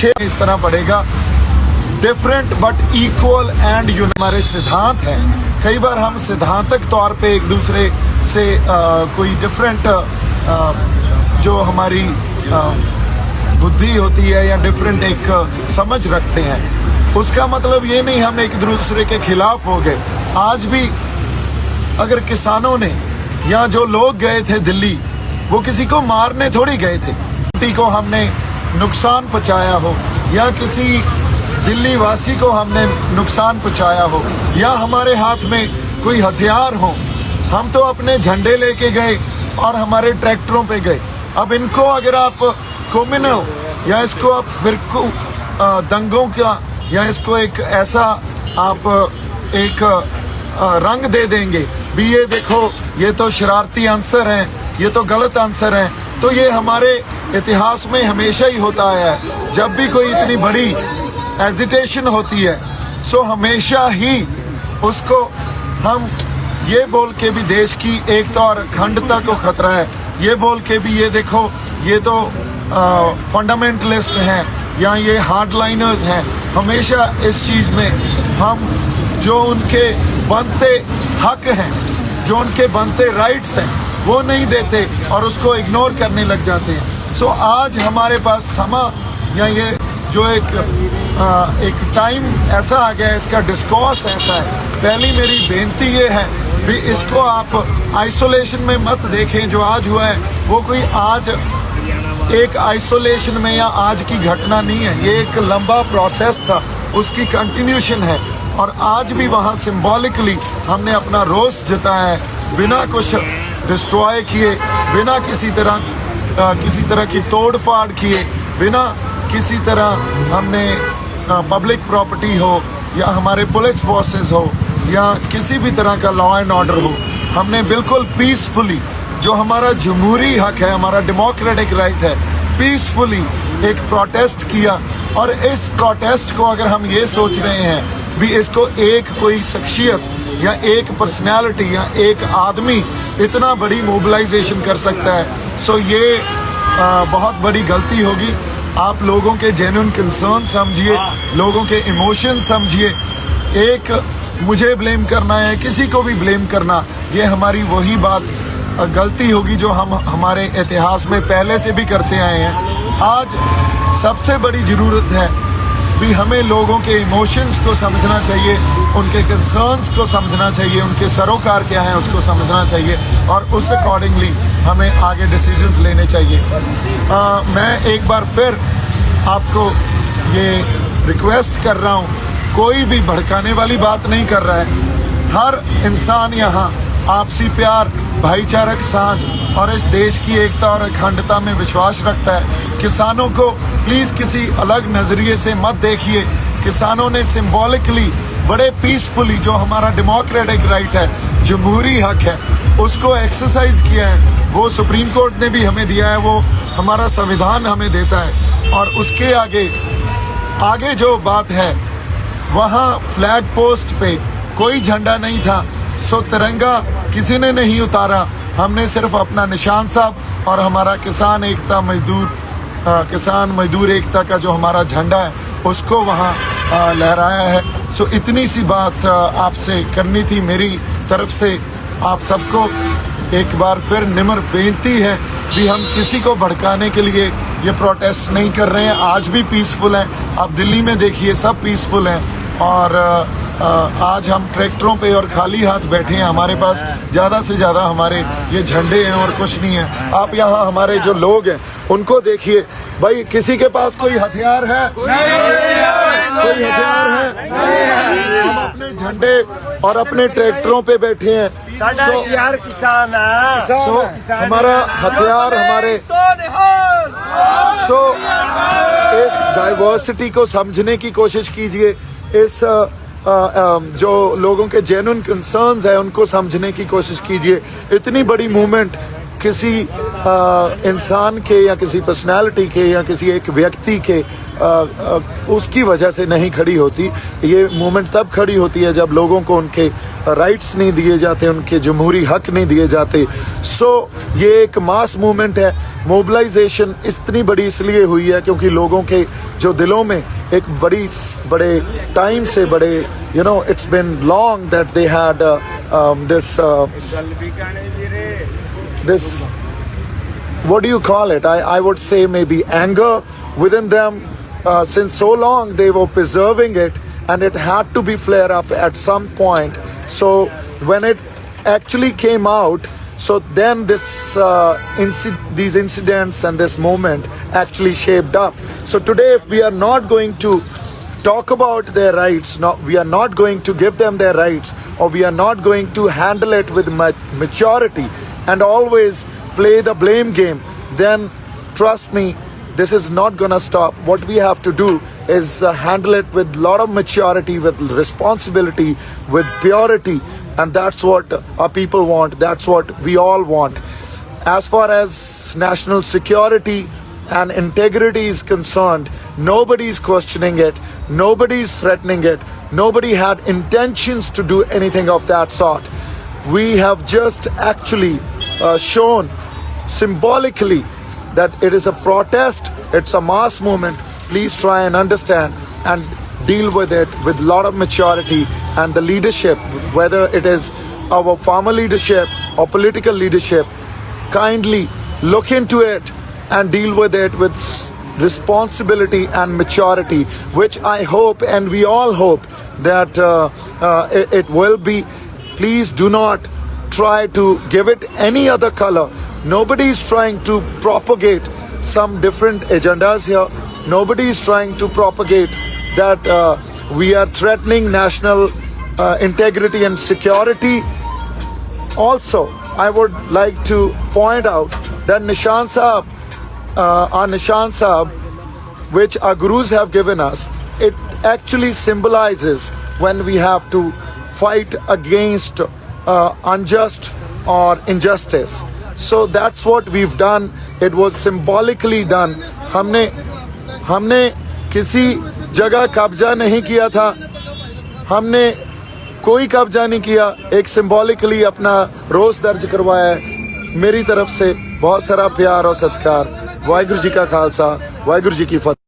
पीछे इस तरह पड़ेगा। डिफरेंट बट इक्वल एंड हमारे सिद्धांत हैं। कई बार हम सिद्धांतक तौर पे एक दूसरे से कोई डिफरेंट जो हमारी बुद्धि होती है या डिफरेंट एक समझ रखते हैं, उसका मतलब ये नहीं हम एक दूसरे के खिलाफ हो गए। आज भी अगर किसानों ने या जो लोग गए थे दिल्ली, वो किसी को मारने थोड़ी गए थे, किसी को हमने नुकसान पहुंचाया हो या किसी दिल्ली वासी को हमने नुकसान पहुंचाया हो या हमारे हाथ में कोई हथियार हो, हम तो अपने झंडे लेके गए और हमारे ट्रैक्टरों पे गए। अब इनको अगर आप कम्युनल या इसको आप फिरकू दंगों का या इसको एक ऐसा आप एक रंग दे देंगे भी, ये देखो ये तो शरारती अंसर हैं, ये तो गलत आंसर हैं, तो ये हमारे इतिहास में हमेशा ही होता आया है। जब भी कोई इतनी बड़ी एजिटेशन होती है, सो हमेशा ही उसको हम ये बोल के भी देश की एकता और अखंडता को खतरा है, ये बोल के भी ये देखो ये तो फंडामेंटलिस्ट हैं या ये हार्डलाइनर्स हैं, हमेशा इस चीज़ में हम जो उनके बनते हक हैं, जो उनके बनते राइट्स हैं, वो नहीं देते और उसको इग्नोर करने लग जाते हैं। सो आज हमारे पास समा या ये जो एक टाइम ऐसा आ गया है, इसका डिस्कोर्स ऐसा है। पहली मेरी बेनती ये है भी इसको आप आइसोलेशन में मत देखें। जो आज हुआ है वो कोई आज एक आइसोलेशन में या आज की घटना नहीं है, ये एक लंबा प्रोसेस था, उसकी कंटिन्यूशन है। और आज भी वहाँ सिंबॉलिकली हमने अपना रोष जताया है, बिना कुछ डिस्ट्रॉय किए, बिना किसी तरह की तोड़ फाड़ किए, बिना किसी तरह हमने पब्लिक प्रॉपर्टी हो या हमारे पुलिस फोर्सेस हो या किसी भी तरह का लॉ एंड ऑर्डर हो, हमने बिल्कुल पीसफुली, जो हमारा जमहूरी हक है, हमारा डेमोक्रेटिक राइट है, पीसफुली एक प्रोटेस्ट किया। और इस प्रोटेस्ट को अगर हम ये सोच रहे हैं भी इसको एक कोई शख्सियत या एक पर्सनैलिटी या एक आदमी इतना बड़ी मोबिलाइजेशन कर सकता है, सो ये बहुत बड़ी गलती होगी। आप लोगों के जेन्युइन कंसर्न समझिए, लोगों के इमोशन समझिए। एक मुझे ब्लेम करना है, किसी को भी ब्लेम करना, ये हमारी वही बात गलती होगी जो हम हमारे इतिहास में पहले से भी करते आए हैं। आज सबसे बड़ी ज़रूरत है भी हमें लोगों के इमोशंस को समझना चाहिए, उनके कंसर्न्स को समझना चाहिए, उनके सरोकार क्या है उसको समझना चाहिए और उस अकॉर्डिंगली हमें आगे डिसीजंस लेने चाहिए। मैं एक बार फिर आपको ये रिक्वेस्ट कर रहा हूँ, कोई भी भड़काने वाली बात नहीं कर रहा है। हर इंसान यहाँ आपसी प्यार, भाईचारक साझ और इस देश की एकता और अखंडता में विश्वास रखता है। किसानों को प्लीज़ किसी अलग नज़रिए से मत देखिए। किसानों ने सिंबॉलिकली बड़े पीसफुली जो हमारा डेमोक्रेटिक राइट है, जमहूरी हक है, उसको एक्सरसाइज किया है। वो सुप्रीम कोर्ट ने भी हमें दिया है, वो हमारा संविधान हमें देता है। और उसके आगे जो बात है, वहाँ फ्लैग पोस्ट पे कोई झंडा नहीं था, सो तिरंगा किसी ने नहीं उतारा। हमने सिर्फ अपना निशान साहब और हमारा किसान मजदूर एकता का जो हमारा झंडा है उसको वहाँ लहराया है। सो इतनी सी बात आपसे करनी थी मेरी तरफ से। आप सबको एक बार फिर निम्र बेनती है कि हम किसी को भड़काने के लिए ये प्रोटेस्ट नहीं कर रहे हैं। आज भी पीसफुल हैं, आप दिल्ली में देखिए सब पीसफुल हैं। और आज हम ट्रैक्टरों पे और खाली हाथ बैठे हैं। हमारे पास ज़्यादा से ज़्यादा हमारे ये झंडे हैं और कुछ नहीं है। आप यहाँ हमारे जो लोग हैं उनको देखिए, भाई किसी के पास कोई हथियार है? कोई हथियार है? हम अपने झंडे और अपने ट्रैक्टरों पे बैठे हैं। हमारा हथियार हमारे इस डाइवर्सिटी को समझने की कोशिश कीजिए। इस जो लोगों के जेन्युइन कंसर्न्स है उनको समझने की कोशिश कीजिए। इतनी बड़ी मूवमेंट किसी इंसान के या किसी पर्सनालिटी के या किसी एक व्यक्ति के उसकी वजह से नहीं खड़ी होती। ये मूवमेंट तब खड़ी होती है जब लोगों को उनके राइट्स नहीं दिए जाते, उनके जमहूरी हक नहीं दिए जाते। सो ये एक मास मूवमेंट है। मोबिलाइजेशन इतनी बड़ी इसलिए हुई है क्योंकि लोगों के जो दिलों में एक बड़े टाइम से बड़े it's been long that they had this what do you call it? I would say maybe anger within them. Since so long they were preserving it, and it had to be flare up at some point. So when it actually came out, so then these incidents and this moment actually shaped up. So today, if we are not going to talk about their rights, we are not going to give them their rights, or we are not going to handle it with maturity and always play the blame game, then trust me, this is not gonna stop. What we have to do is handle it with a lot of maturity, with responsibility, with purity, and that's what our people want. That's what we all want. As far as national security and integrity is concerned, nobody is questioning it, nobody is threatening it, nobody had intentions to do anything of that sort. We have just actually shown symbolically that it is a protest, it's a mass movement. Please try and understand and deal with it with a lot of maturity, and the leadership, whether it is our farmer leadership or political leadership, kindly look into it and deal with it with responsibility and maturity, which I hope and we all hope that it will be. Please do not try to give it any other color. Nobody is trying to propagate some different agendas here. Nobody is trying to propagate that we are threatening national integrity and security. Also, I would like to point out that Nishan Sahab, our Nishan Sahab, which our gurus have given us, it actually symbolizes when we have to fight against unjust or injustice. So that's what we've done. It was symbolically done. हमने किसी जगह कब्जा नहीं किया था, हमने कोई कब्जा नहीं किया, एक सिंबॉलिकली अपना रोष दर्ज करवाया है। मेरी तरफ से बहुत सारा प्यार और सत्कार। वाहिगुरू जी का खालसा, वाहिगुरू जी की फतेह।